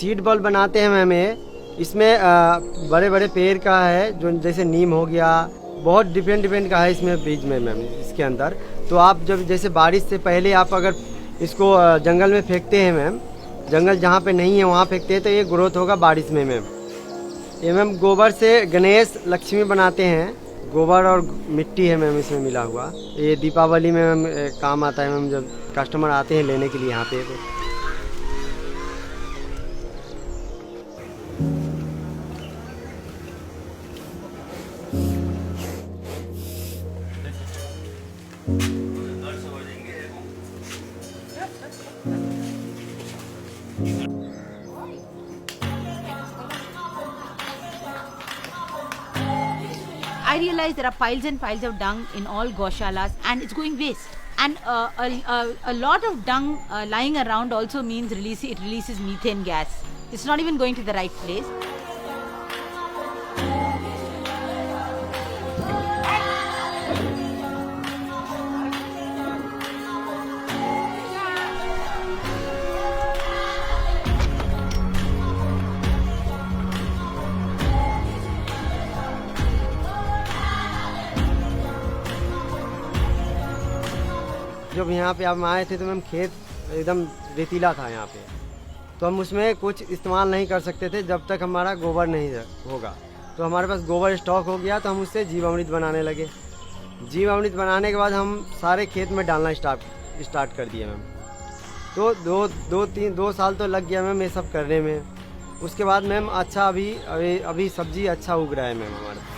Seed ball बनाते हैं ma'am ये, इसमें बड़े बड़े पेड़ का है, जो जैसे नीम हो गया, बहुत डिफरेंट का है इसमें बीज में मैम इसके अंदर। तो आप जब जैसे बारिश से पहले आप अगर इसको जंगल में फेंकते हैं मैम, जंगल जहाँ पे नहीं है वहाँ फेंकते हैं तो ये ग्रोथ होगा बारिश में मैम। ये मैम गोबर से गणेश लक्ष्मी बनाते हैं, गोबर और मिट्टी है मैम इसमें मिला हुआ। ये दीपावली में मैम काम आता है मैम, जब कस्टमर आते हैं लेने के लिए यहाँ पे। तो I realize there are piles and piles of dung in all goshalas and it's going waste. And a lot of dung lying around also means it releases methane gas. It's not even going to the right place. जब यहाँ पे हम आए थे तो ma'am खेत एकदम रेतीला था यहाँ पे, तो हम उसमें कुछ इस्तेमाल नहीं कर सकते थे जब तक हमारा गोबर नहीं होगा। तो हमारे पास गोबर स्टॉक हो गया तो हम उससे जीवामृत बनाने लगे। जीवामृत बनाने के बाद हम सारे खेत में डालना स्टार्ट कर दिए मैम। तो 2 साल तो लग गया मैम ये सब करने में। उसके बाद मैम अच्छा अभी सब्जी अच्छा उग रहा है मैम हमारा।